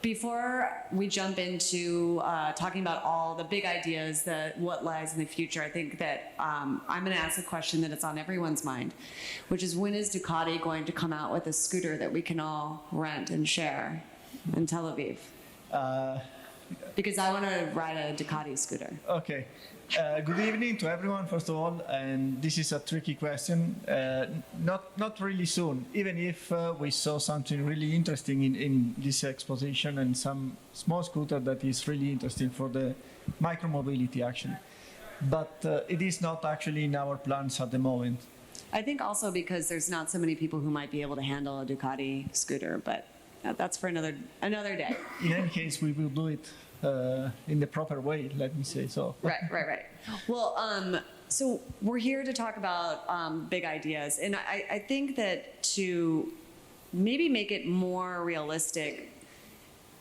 Before we jump into talking about all the big ideas, what lies in the future, I think that I'm going to ask a question that is on everyone's mind, which is, when is Ducati going to come out with a scooter that we can all rent and share in Tel Aviv? Because I want to ride a Ducati scooter. Okay. Good evening to everyone, first of all, and this is a tricky question. Not really soon, even if we saw something really interesting in this exposition and some small scooter that is really interesting for the micromobility, actually. But it is not actually in our plans at the moment. I think also because there's not so many people who might be able to handle a Ducati scooter, but that's for another day. In any case, we will do it in the proper way, let me say so. Right. Well, so we're here to talk about big ideas, and I think that to maybe make it more realistic,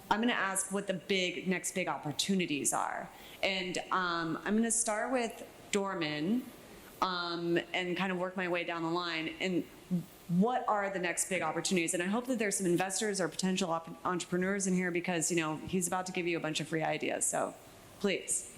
I'm going to ask what the next big opportunities are, and I'm going to start with Dorman and kind of work my way down the line. And what are the next big opportunities? And I hope that there's some investors or potential entrepreneurs in here, because he's about to give you a bunch of free ideas. So please.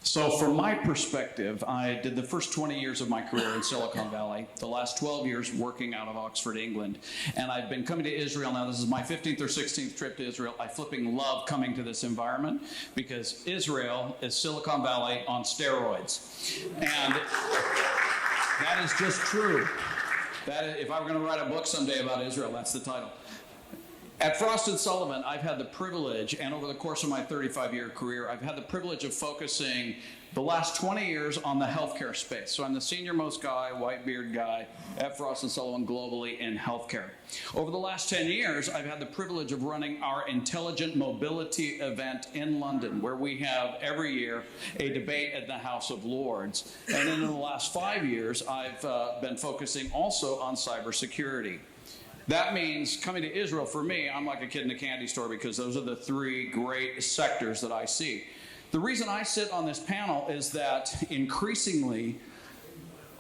So from my perspective, I did the first 20 years of my career in Silicon Valley, the last 12 years working out of Oxford, England. And I've been coming to Israel now. This is my 15th or 16th trip to Israel. I flipping love coming to this environment, because Israel is Silicon Valley on steroids. And that is just true. If I were going to write a book someday about Israel, that's the title. At Frost & Sullivan, I've had the privilege, and over the course of my 35-year career, I've had the privilege of focusing the last 20 years on the healthcare space. So I'm the senior-most guy, white-beard guy at Frost & Sullivan globally in healthcare. Over the last 10 years, I've had the privilege of running our Intelligent Mobility event in London, where we have every year a debate at the House of Lords. And then in the last 5 years, I've been focusing also on cybersecurity. That means coming to Israel, for me, I'm like a kid in a candy store, because those are the three great sectors that I see. The reason I sit on this panel is that increasingly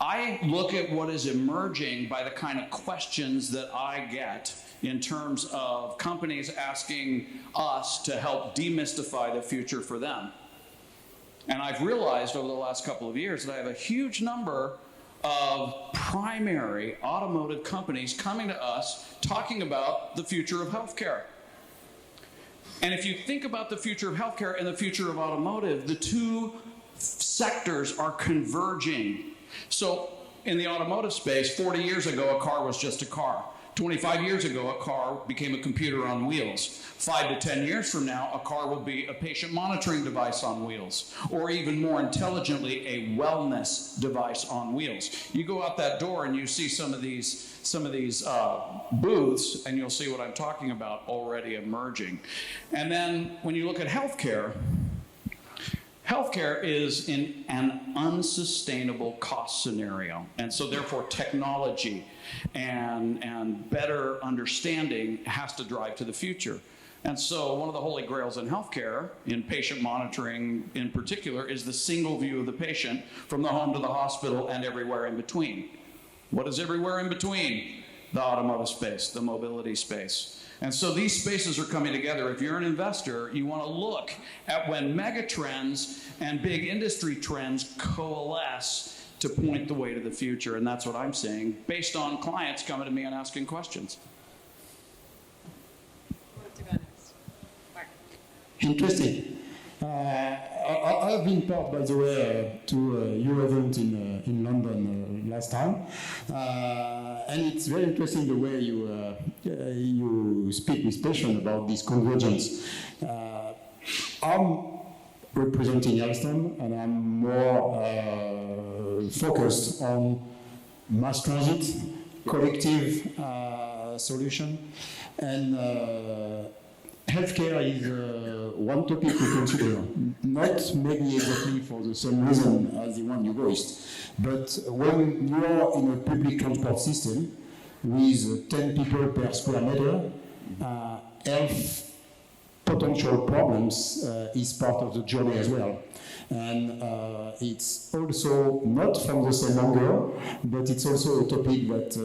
I look at what is emerging by the kind of questions that I get in terms of companies asking us to help demystify the future for them. And I've realized over the last couple of years that I have a huge number of primary automotive companies coming to us talking about the future of healthcare. And if you think about the future of healthcare and the future of automotive, the two sectors are converging. So in the automotive space, 40 years ago, a car was just a car. 25 years ago, a car became a computer on wheels. 5 to 10 years from now, a car will be a patient monitoring device on wheels, or even more intelligently, a wellness device on wheels. You go out that door and you see some of these booths, and you'll see what I'm talking about already emerging. And then when you look at healthcare, healthcare is in an unsustainable cost scenario, and so therefore technology and better understanding has to drive to the future. And so one of the holy grails in healthcare, in patient monitoring in particular, is the single view of the patient from the home to the hospital and everywhere in between. What is everywhere in between? The automotive space, the mobility space. And so these spaces are coming together. If you're an investor, you want to look at when megatrends and big industry trends coalesce to point the way to the future. And that's what I'm seeing based on clients coming to me and asking questions. Interesting. I've been part, by the way, to your event in London last time, and it's very interesting the way you speak with passion about this convergence. I'm representing Alstom, and I'm more focused on mass transit, collective solution, and healthcare is one topic to consider, not maybe exactly for the same reason as the one you voiced, but when you are in a public transport system with 10 people per square meter, health potential problems is part of the journey as well. And it's also not from the same angle, but it's also a topic that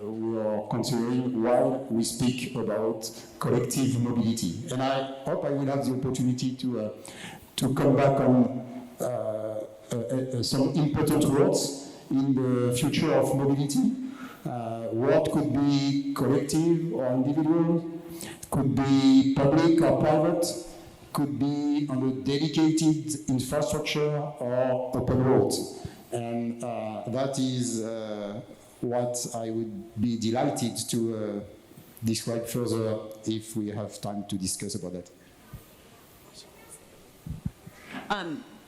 we are considering while we speak about collective mobility. And I hope I will have the opportunity to come back on some important words in the future of mobility. What could be collective or individual, could be public or private, could be on a dedicated infrastructure or open roads. And that is what I would be delighted to describe further if we have time to discuss about that.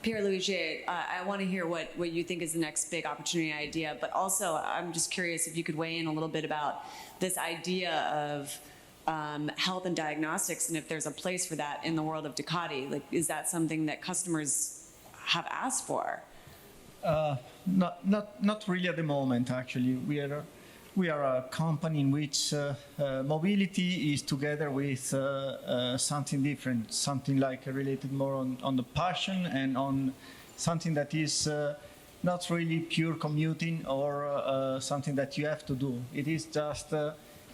Pierre-Louis, I want to hear what you think is the next big opportunity idea, but also I'm just curious if you could weigh in a little bit about this idea of health and diagnostics, and if there's a place for that in the world of Ducati. Like, is that something that customers have asked for? Not really at the moment, actually. We are a company in which mobility is together with something different, something like related more on the passion and on something that is not really pure commuting or something that you have to do. It is just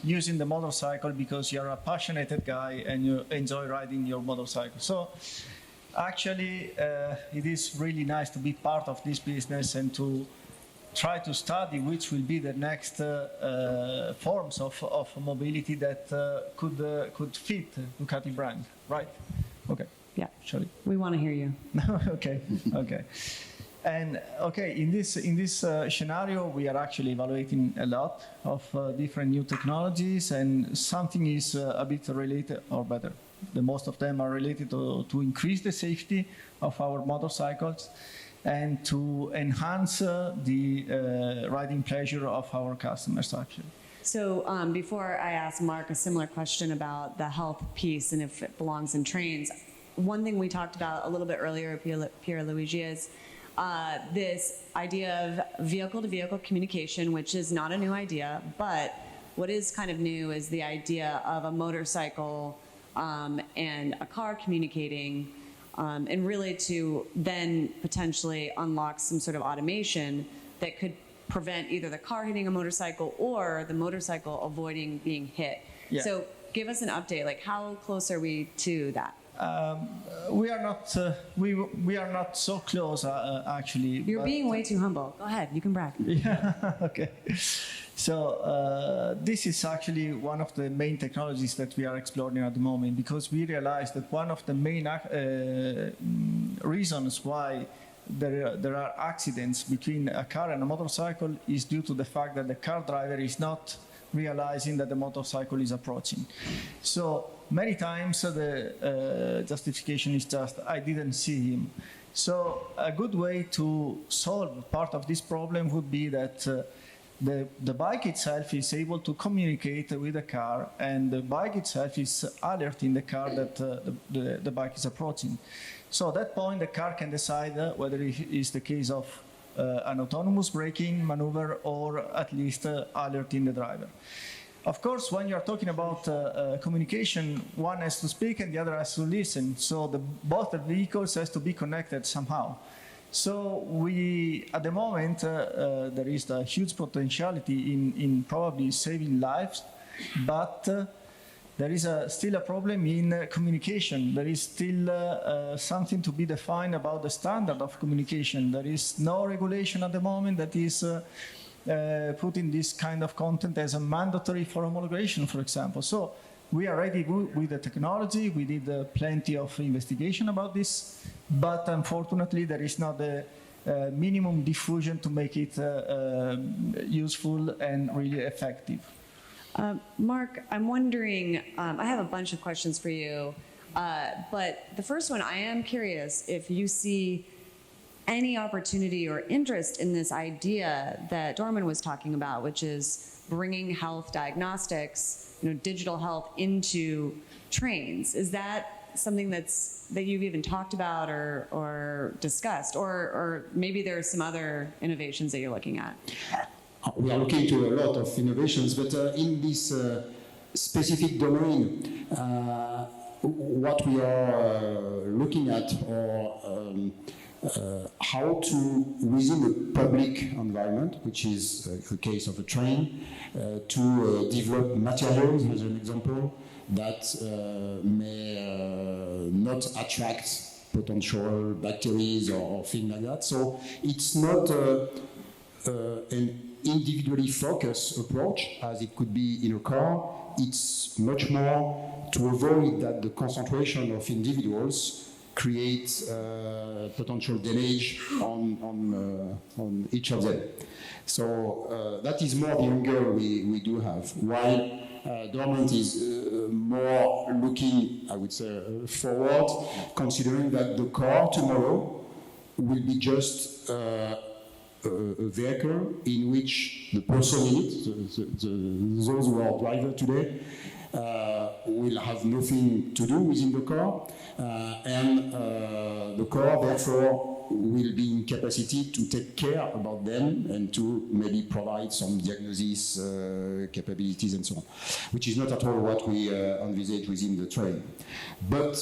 using the motorcycle because you're a passionate guy and you enjoy riding your motorcycle. So actually, it is really nice to be part of this business and to try to study which will be the next forms of mobility that could fit Ducati brand, right? Okay. Yeah. Shall we? We want to hear you. Okay. And in this scenario, we are actually evaluating a lot of different new technologies, and something is a bit related, or better, the most of them are related to increase the safety of our motorcycles and to enhance the riding pleasure of our customers, actually. So before I ask Mark a similar question about the health piece and if it belongs in trains, one thing we talked about a little bit earlier, Pierre-Luigi, is this idea of vehicle-to-vehicle communication, which is not a new idea, but what is kind of new is the idea of a motorcycle and a car communicating, and really to then potentially unlock some sort of automation that could prevent either the car hitting a motorcycle or the motorcycle avoiding being hit. Yeah. So give us an update, like how close are we to that? We are not. We are not so close, actually. You're being way too humble. Go ahead, you can brag. Yeah. Okay. So this is actually one of the main technologies that we are exploring at the moment, because we realize that one of the main reasons why there are accidents between a car and a motorcycle is due to the fact that the car driver is not realizing that the motorcycle is approaching. So many times the justification is just, I didn't see him. So a good way to solve part of this problem would be that the bike itself is able to communicate with the car, and the bike itself is alerting the car that the bike is approaching. So at that point, the car can decide whether it is the case of an autonomous braking maneuver or at least alerting the driver. Of course, when you're talking about communication, one has to speak and the other has to listen. So both the vehicles has to be connected somehow. So at the moment, there is a huge potentiality in probably saving lives, but there is still a problem in communication. There is still something to be defined about the standard of communication. There is no regulation at the moment that is putting this kind of content as a mandatory for homologation, for example. So we are ready with the technology. We did plenty of investigation about this, but unfortunately there is not a minimum diffusion to make it useful and really effective. Mark, I'm wondering, I have a bunch of questions for you, but the first one, I am curious if you see any opportunity or interest in this idea that Dorman was talking about, which is bringing health diagnostics, digital health into trains. Is that something that you've even talked about or discussed, or maybe there are some other innovations that you're looking at? We are looking to a lot of innovations, but in this specific domain, what we are looking at are how to, within a public environment, which is the case of a train, to develop materials, as an example, that may not attract potential bacteria or things like that. So it's not an individually focused approach as it could be in a car. It's much more to avoid that the concentration of individuals creates potential damage on each of them. So that is more the angle we do have. While Dormant is more looking, I would say, forward, considering that the car tomorrow will be just a vehicle in which the person in it, those who are driver today, will have nothing to do within the car, and the car therefore will be in capacity to take care about them and to maybe provide some diagnosis capabilities and so on, which is not at all what we envisage within the train. But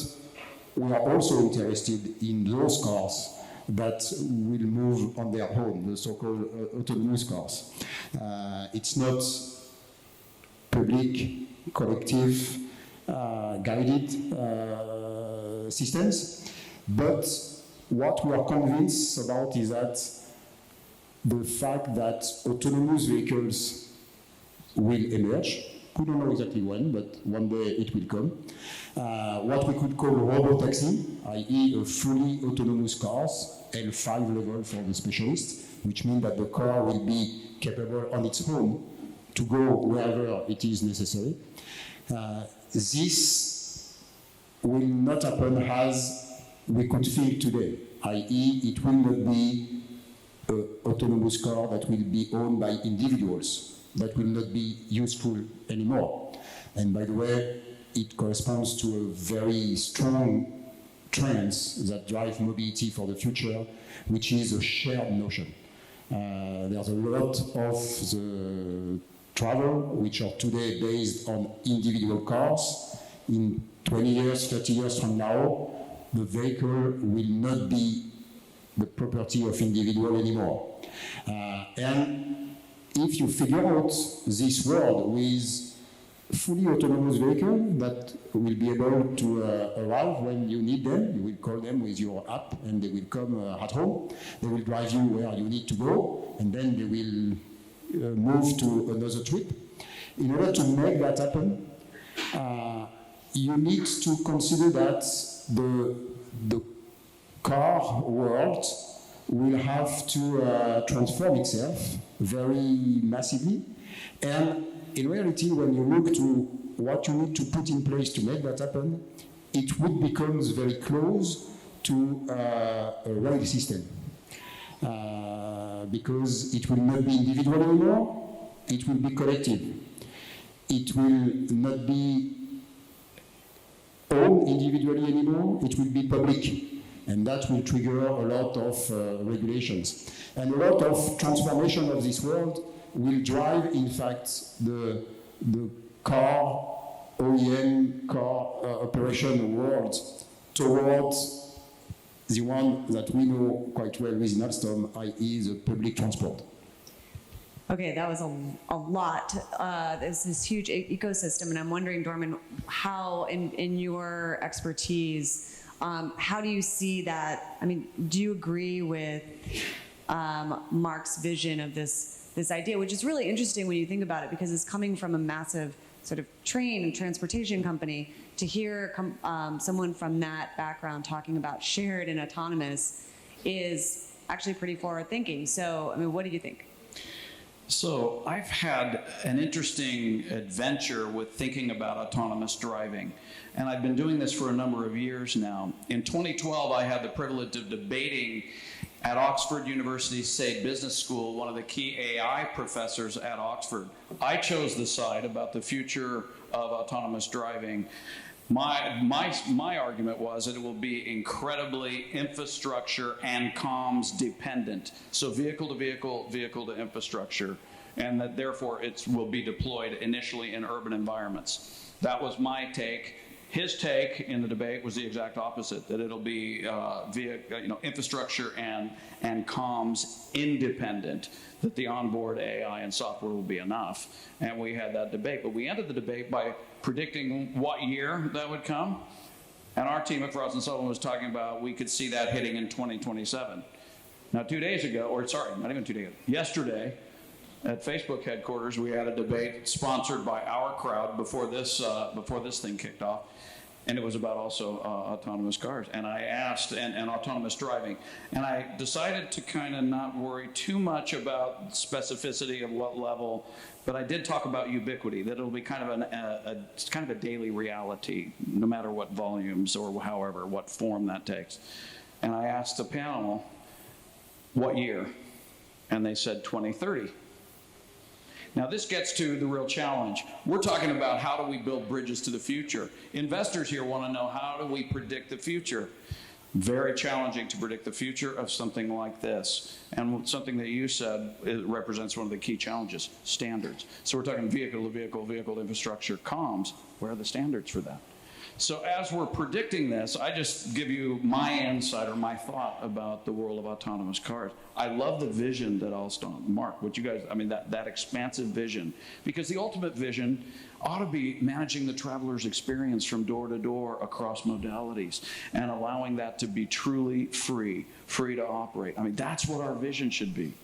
we are also interested in those cars that will move on their own, the so-called autonomous cars. It's not public, collective, guided systems, but what we are convinced about is that the fact that autonomous vehicles will emerge, we don't know exactly when, but one day it will come. What we could call robotaxi, i.e. a fully autonomous cars, L5 level for the specialists, which means that the car will be capable on its own to go wherever it is necessary. This will not happen as we could think today, i.e. it will not be an autonomous car that will be owned by individuals, that will not be useful anymore. And by the way, it corresponds to a very strong trends that drive mobility for the future, which is a shared notion. There's a lot of the travel which are today based on individual cars. In 20 years, 30 years from now, the vehicle will not be the property of individual anymore. And if you figure out this world with fully autonomous vehicle that will be able to arrive when you need them, you will call them with your app and they will come at home, they will drive you where you need to go, and then they will move to another trip. In order to make that happen, you need to consider that the car world will have to transform itself very massively. And in reality, when you look to what you need to put in place to make that happen, it would become very close to a rail system. Because it will not be individual anymore, it will be collective. It will not be owned individually anymore, it will be public. And that will trigger a lot of regulations. And a lot of transformation of this world will drive, in fact, the car OEM, car operation world towards the one that we know quite well within Alstom, i.e. the public transport. Okay, that was a lot. There's this huge ecosystem, and I'm wondering, Dorman, how, in your expertise, how do you see that? I mean, do you agree with Mark's vision of this idea, which is really interesting when you think about it, because it's coming from a massive sort of train and transportation company. To hear someone from that background talking about shared and autonomous is actually pretty forward thinking. So, I mean, what do you think? So I've had an interesting adventure with thinking about autonomous driving, and I've been doing this for a number of years now. In 2012, I had the privilege of debating at Oxford University Say Business School, one of the key AI professors at Oxford. I chose the side about the future of autonomous driving. My argument was that it will be incredibly infrastructure and comms dependent. So vehicle to vehicle, vehicle to infrastructure, and that therefore it will be deployed initially in urban environments. That was my take. His take in the debate was the exact opposite, that it'll be via infrastructure and comms independent, that the onboard AI and software will be enough. And we had that debate, but we ended the debate by predicting what year that would come. And our team at Frost & Sullivan was talking about we could see that hitting in 2027. Now 2 days ago, or sorry, not even 2 days ago, yesterday, at Facebook headquarters, we had a debate sponsored by our crowd before this thing kicked off, and it was about also autonomous cars. And I asked, and autonomous driving, and I decided to kind of not worry too much about specificity of what level, but I did talk about ubiquity, that it'll be kind of a daily reality, no matter what volumes or however, what form that takes. And I asked the panel, what year? And they said 2030. Now this gets to the real challenge. We're talking about how do we build bridges to the future. Investors here want to know, how do we predict the future? Very challenging to predict the future of something like this. And something that you said, it represents one of the key challenges, standards. So we're talking vehicle to vehicle, vehicle to infrastructure, comms. Where are the standards for that? So as we're predicting this, I just give you my insight or my thought about the world of autonomous cars. I love the vision that Alstom, Mark, what you guys, I mean, that expansive vision, because the ultimate vision ought to be managing the traveler's experience from door to door across modalities and allowing that to be truly free to operate. I mean, that's what our vision should be.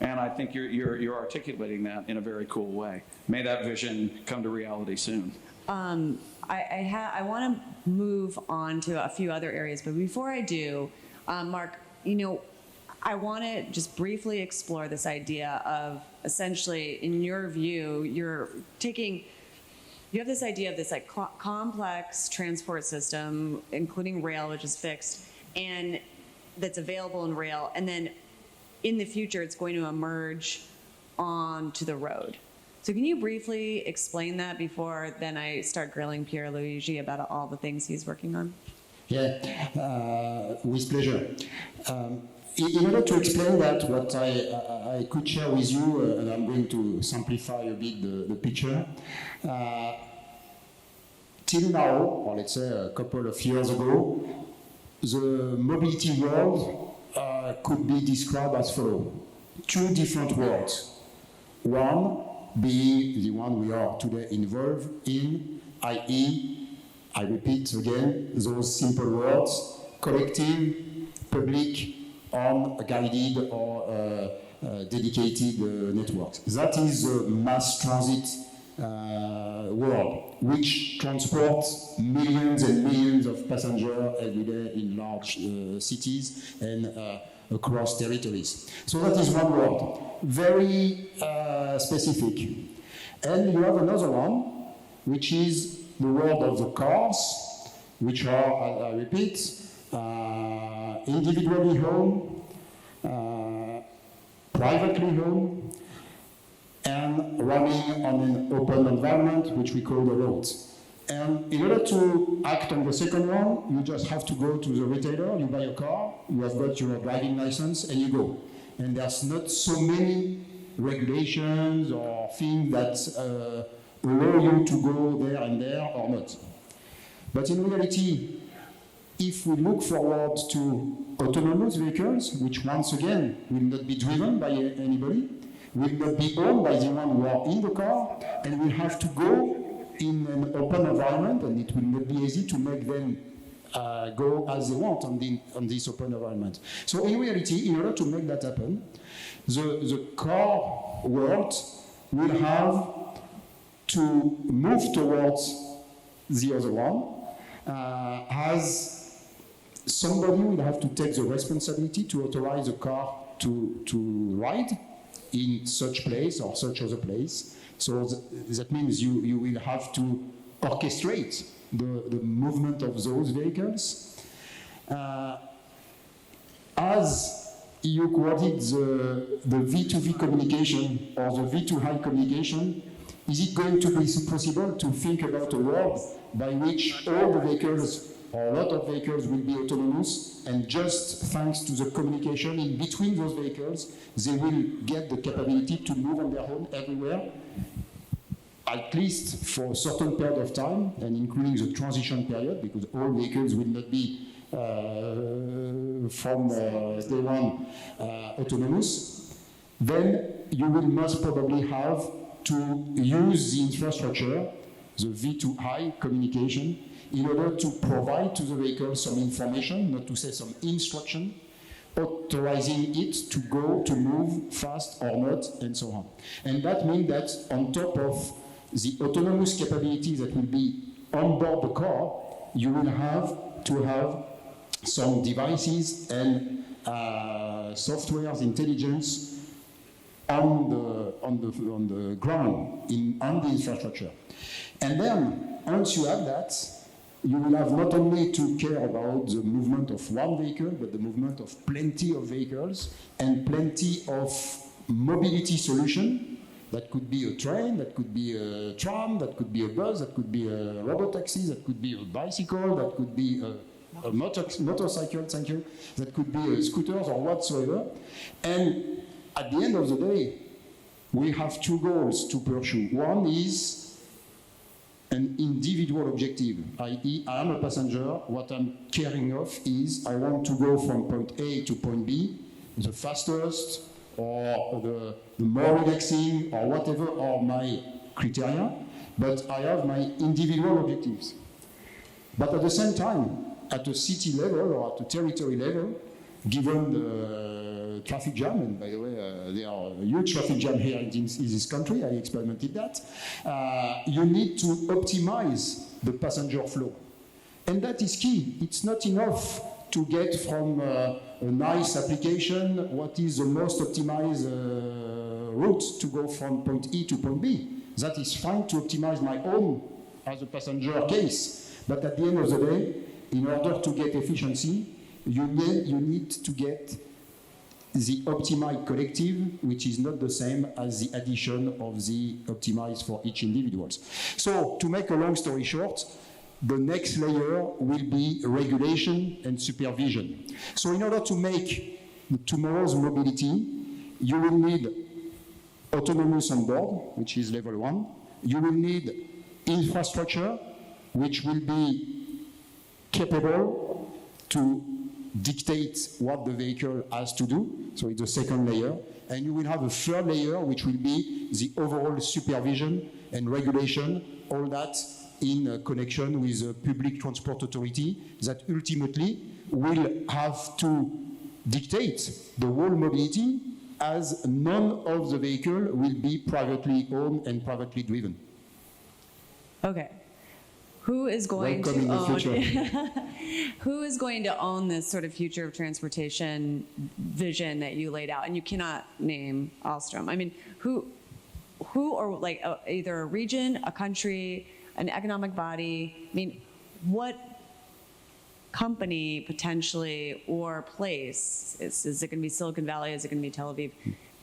And I think you're articulating that in a very cool way. May that vision come to reality soon. I want to move on to a few other areas, but before I do, Mark, I want to just briefly explore this idea of, essentially, in your view, you have this idea of this like complex transport system, including rail, which is fixed, and that's available in rail, and then in the future it's going to emerge onto the road. So can you briefly explain that before then I start grilling Pierre Luigi about all the things he's working on? Yeah, with pleasure. In order to explain that, what I could share with you, and I'm going to simplify a bit the picture. Till now, or let's say a couple of years ago, the mobility world could be described as follows. Two different worlds. One being the one we are today involved in, i.e., I repeat again, those simple words, collective, public, on guided or dedicated networks. That is the mass transit world, which transports millions and millions of passengers every day in large cities and across territories. So that is one world, very specific. And you have another one, which is the world of the cars, which are, I repeat, individually owned, privately owned, and running on an open environment, which we call the roads. And in order to act on the second one, you just have to go to the retailer, you buy a car, you have got your driving license, and you go. And there's not so many regulations or things that allow you to go there and there or not. But in reality, if we look forward to autonomous vehicles, which once again will not be driven by anybody, will not be owned by the one who are in the car, and will have to go in an open environment, and it will not be easy to make them go as they want on this open environment. So in reality, in order to make that happen, the car world will have to move towards the other one, as somebody will have to take the responsibility to authorize the car to ride in such place or such other place. So that means you will have to orchestrate the movement of those vehicles. As you quoted the V2V communication or the V2I communication, is it going to be possible to think about a world by which all the vehicles or a lot of vehicles will be autonomous, and just thanks to the communication in between those vehicles, they will get the capability to move on their own everywhere? at least for a certain period of time, and including the transition period, because all vehicles will not be from day one autonomous, then you will most probably have to use the infrastructure, the V2I communication, in order to provide to the vehicle some information, not to say some instruction, authorizing it to go, to move fast or not, and so on. And that means that on top of the autonomous capabilities that will be on board the car, you will have to have some devices and software's intelligence on the ground, on the infrastructure. And then, once you have that, you will have not only to care about the movement of one vehicle, but the movement of plenty of vehicles and plenty of mobility solution. That could be a train, that could be a tram, that could be a bus, that could be a robotaxi, that could be a bicycle, that could be a motorcycle, thank you, that could be scooters or whatsoever. And at the end of the day, we have two goals to pursue. One is an individual objective, i.e. I am a passenger, what I'm caring of is I want to go from point A to point B, the fastest or the more relaxing or whatever are my criteria, but I have my individual objectives. But at the same time, at a city level or at a territory level, given the traffic jam, and by the way, there are a huge traffic jam here in this country, I experimented that, you need to optimize the passenger flow. And that is key. It's not enough to get from a nice application what is the most optimized route to go from point E to point B. That is fine to optimize my own as a passenger case. But at the end of the day, in order to get efficiency, you need to get the optimized collective, which is not the same as the addition of the optimized for each individual. So, to make a long story short, the next layer will be regulation and supervision. So in order to make tomorrow's mobility, you will need autonomous on board, which is level 1. You will need infrastructure, which will be capable to dictate what the vehicle has to do. So it's the second layer. And you will have a third layer, which will be the overall supervision and regulation, all that in connection with the public transport authority that ultimately will have to dictate the whole mobility, as none of the vehicle will be privately owned and privately driven. Okay. Who is going Welcome to in the own future. who is going to own this sort of future of transportation vision that you laid out? And you cannot name Alstom. I mean, who or like either a region, a country, an economic body? I mean, what company potentially or place, is it going to be Silicon Valley, is it going to be Tel Aviv,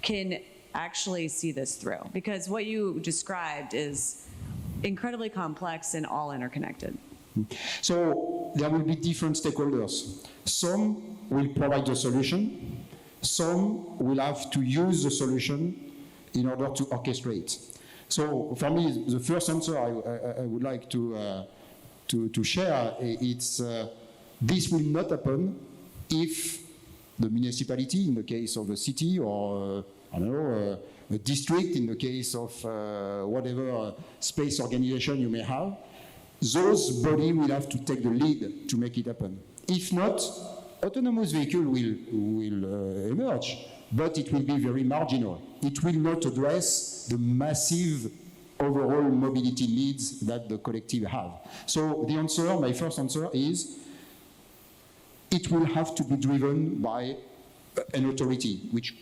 can actually see this through? Because what you described is incredibly complex and all interconnected. So there will be different stakeholders. Some will provide the solution. Some will have to use the solution in order to orchestrate. So for me, the first answer I would like to share, it's this will not happen if the municipality, in the case of a city, or I don't know, a district, in the case of whatever space organization you may have, those bodies will have to take the lead to make it happen. If not, autonomous vehicle will emerge, but it will be very marginal. It will not address the massive overall mobility needs that the collective have. So the answer, my first answer is, it will have to be driven by an authority, which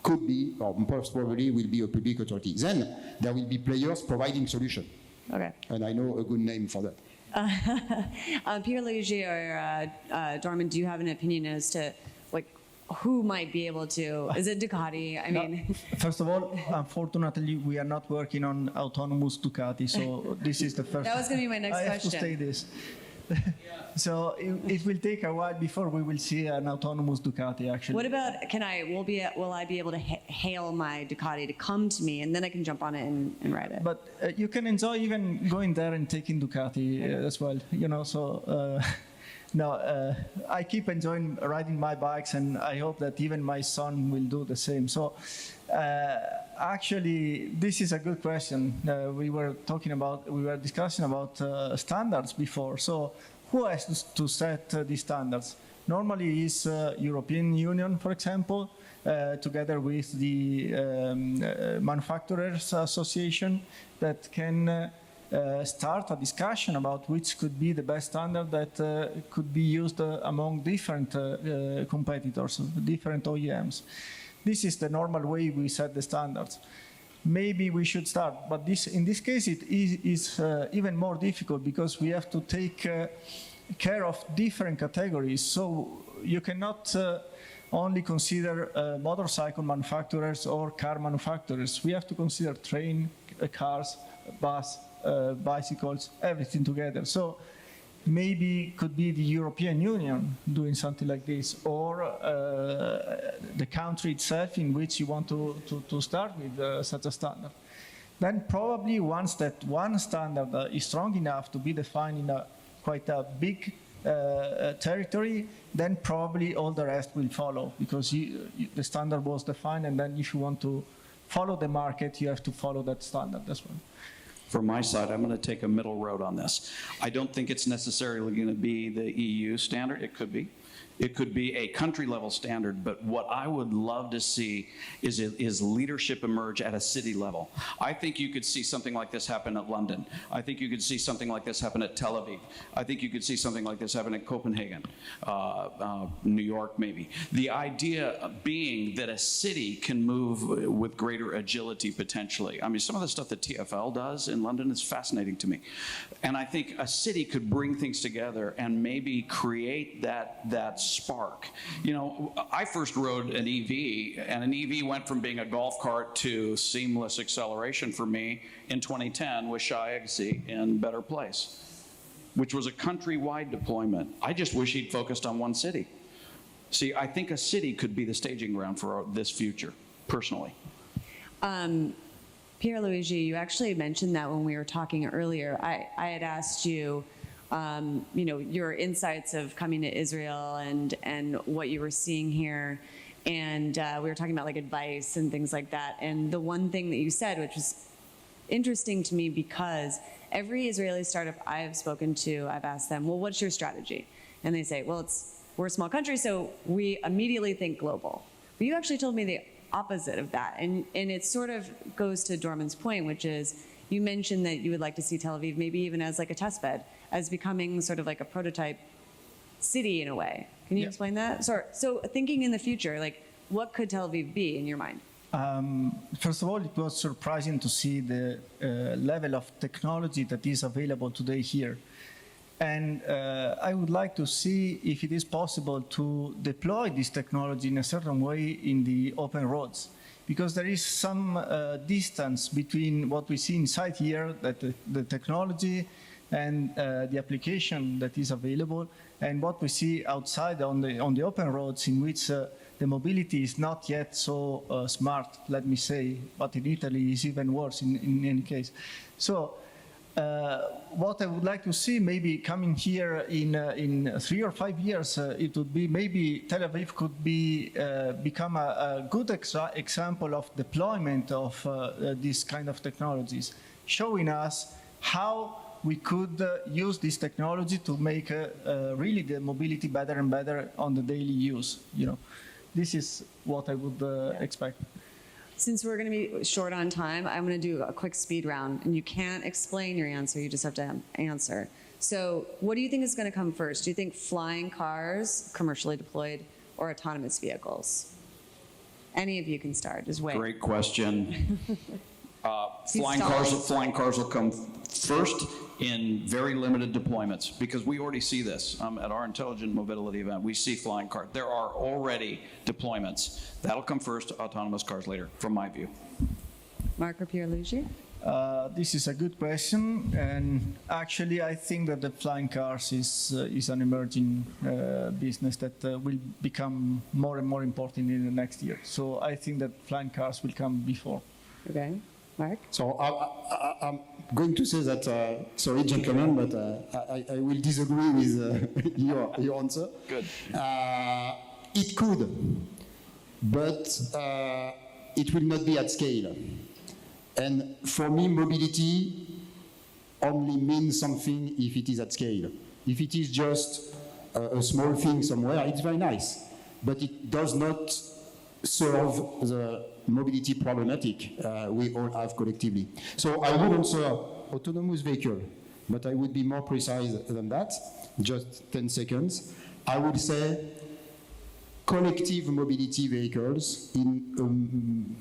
could be, or most probably will be a public authority. Then there will be players providing solution. Okay. And I know a good name for that. Pierre Ligier or Dorman, do you have an opinion as to like who might be able to? Is it Ducati? I mean, First of all, unfortunately, we are not working on autonomous Ducati, so this is the first. That was gonna be my next I have to question. say this. So it will take a while before we will see an autonomous Ducati, actually. What about, will I be able to hail my Ducati to come to me and then I can jump on it and ride it? But you can enjoy even going there and taking Ducati as well, so no, I keep enjoying riding my bikes, and I hope that even my son will do the same. So actually, this is a good question. We were discussing about standards before. So who has to set these standards? Normally it's European Union, for example, together with the Manufacturers Association that can start a discussion about which could be the best standard that could be used among different competitors, different OEMs. This is the normal way we set the standards. Maybe we should start, but in this case it is even more difficult because we have to take care of different categories. So you cannot only consider motorcycle manufacturers or car manufacturers. We have to consider train, cars, bus, bicycles, everything together. So maybe could be the European Union doing something like this, or the country itself in which you want to start with such a standard. Then probably once that one standard is strong enough to be defined in quite a big territory, then probably all the rest will follow, because the standard was defined, and then if you want to follow the market, you have to follow that standard as well. From my side, I'm going to take a middle road on this. I don't think it's necessarily going to be the EU standard. It could be. It could be a country-level standard, but what I would love to see is leadership emerge at a city level. I think you could see something like this happen at London. I think you could see something like this happen at Tel Aviv. I think you could see something like this happen at Copenhagen, New York maybe. The idea being that a city can move with greater agility potentially. I mean, some of the stuff that TfL does in London is fascinating to me. And I think a city could bring things together and maybe create that spark. You know, I first rode an EV, and an EV went from being a golf cart to seamless acceleration for me in 2010 with Shai Agassi in Better Place, which was a countrywide deployment. I just wish he'd focused on one city. See, I think a city could be the staging ground for this future, personally. Pierluigi, you actually mentioned that when we were talking earlier. I had asked you, your insights of coming to Israel and what you were seeing here. And we were talking about like advice and things like that. And the one thing that you said, which was interesting to me, because every Israeli startup I have spoken to, I've asked them, well, what's your strategy? And they say, well, we're a small country, so we immediately think global. But you actually told me the opposite of that. And it sort of goes to Dorman's point, which is you mentioned that you would like to see Tel Aviv maybe even as like a test bed, as becoming sort of like a prototype city in a way. Can you explain that? So thinking in the future, like what could Tel Aviv be in your mind? First of all, it was surprising to see the level of technology that is available today here. And I would like to see if it is possible to deploy this technology in a certain way in the open roads. Because there is some distance between what we see inside here, that the technology and the application that is available, and what we see outside on the open roads, in which the mobility is not yet so smart, let me say, but in Italy is even worse in any case. So what I would like to see maybe coming here in 3 or 5 years, it would be maybe Tel Aviv could become a good example of deployment of these kind of technologies, showing us how we could use this technology to make really the mobility better and better on the daily use. This is what I would expect. Since we're going to be short on time, I'm going to do a quick speed round, and you can't explain your answer, you just have to answer. So what do you think is going to come first? Do you think flying cars, commercially deployed, or autonomous vehicles? Any of you can start, just wait. Great question. Flying cars will come first in very limited deployments, because we already see this at our Intelligent Mobility event. We see flying cars. There are already deployments. That'll come first, autonomous cars later, from my view. Marco Pierluigi? This is a good question, and actually, I think that the flying cars is an emerging business that will become more and more important in the next year. So I think that flying cars will come before. Okay, Mark? So I'm going to say that, sorry, gentlemen, but I will disagree with your answer. Good. It could, but it will not be at scale. And for me, mobility only means something if it is at scale. If it is just a small thing somewhere, it's very nice, but it does not serve the mobility problematic we all have collectively. So I would answer autonomous vehicle, but I would be more precise than that, just 10 seconds. I would say collective mobility vehicles in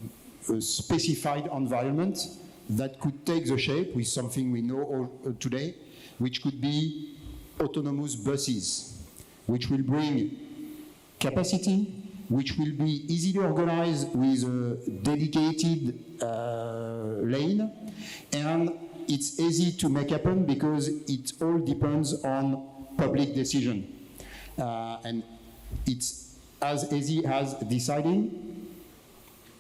a specified environment that could take the shape with something we know all, today, which could be autonomous buses, which will bring capacity, which will be easily organized with a dedicated lane, and it's easy to make happen because it all depends on public decision. And it's as easy as deciding,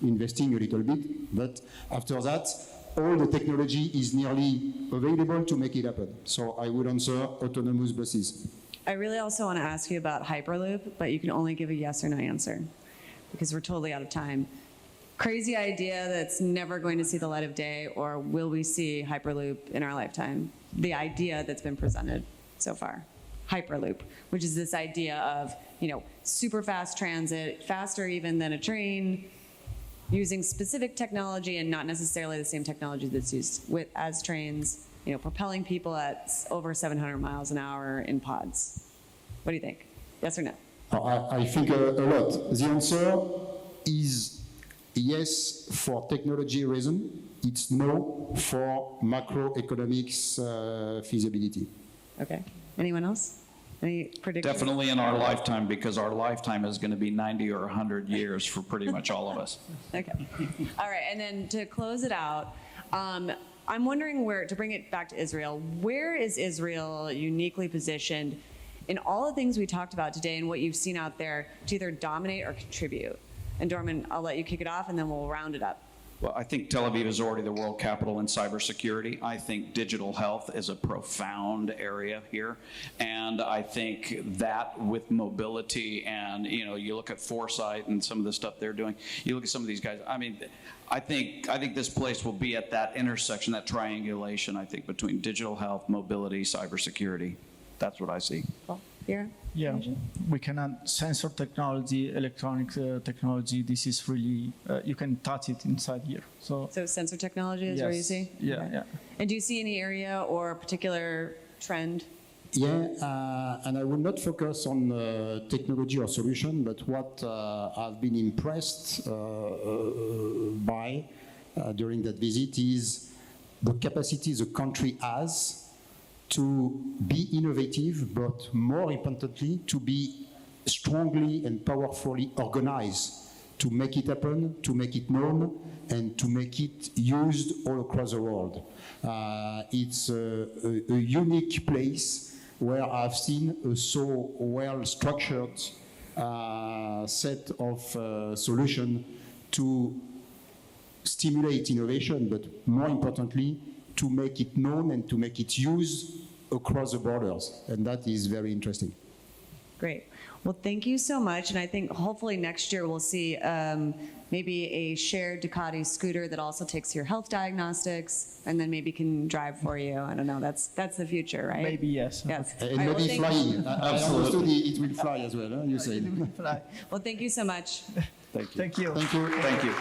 investing a little bit, but after that, all the technology is nearly available to make it happen. So I would answer autonomous buses. I really also want to ask you about Hyperloop, but you can only give a yes or no answer because we're totally out of time. Crazy idea that's never going to see the light of day, or will we see Hyperloop in our lifetime? The idea that's been presented so far. Hyperloop, which is this idea of, super fast transit, faster even than a train, using specific technology and not necessarily the same technology that's used as trains, propelling people at over 700 miles an hour in pods. What do you think? Yes or no? I think a lot. The answer is yes for technology reason. It's no for macroeconomics feasibility. Okay. Anyone else? Any predictions? Definitely in our lifetime, because our lifetime is going to be 90 or 100 years for pretty much all of us. Okay. All right. And then to close it out, I'm wondering to bring it back to Israel, where is Israel uniquely positioned in all the things we talked about today and what you've seen out there to either dominate or contribute? And Dorman, I'll let you kick it off and then we'll round it up. Well, I think Tel Aviv is already the world capital in cybersecurity. I think digital health is a profound area here. And I think that with mobility and, you look at Foresight and some of the stuff they're doing, you look at some of these guys, I think this place will be at that intersection, that triangulation, I think, between digital health, mobility, cybersecurity. That's what I see. Cool. Here? Yeah, we can add sensor technology, electronic technology. This is really, you can touch it inside here. So sensor technology is yes, where you see? Yeah, okay. Yeah. And do you see any area or by trend? Yeah, and I will not focus on technology or solution, but what I've been impressed by during that visit is the capacity the country has to be innovative, but more importantly, to be strongly and powerfully organized to make it happen, to make it known, and to make it used all across the world. It's a unique place where I've seen a so well-structured set of solutions to stimulate innovation, but more importantly, to make it known and to make it used across the borders. And that is very interesting. Great. Well, thank you so much. And I think hopefully next year we'll see maybe a shared Ducati scooter that also takes your health diagnostics and then maybe can drive for you. I don't know. That's the future, right? Maybe yes. Yes. And All right, maybe well, flying. I understood it will fly as well, huh? You said. Well, thank you so much. Thank you. Thank you. Thank you. Thank you.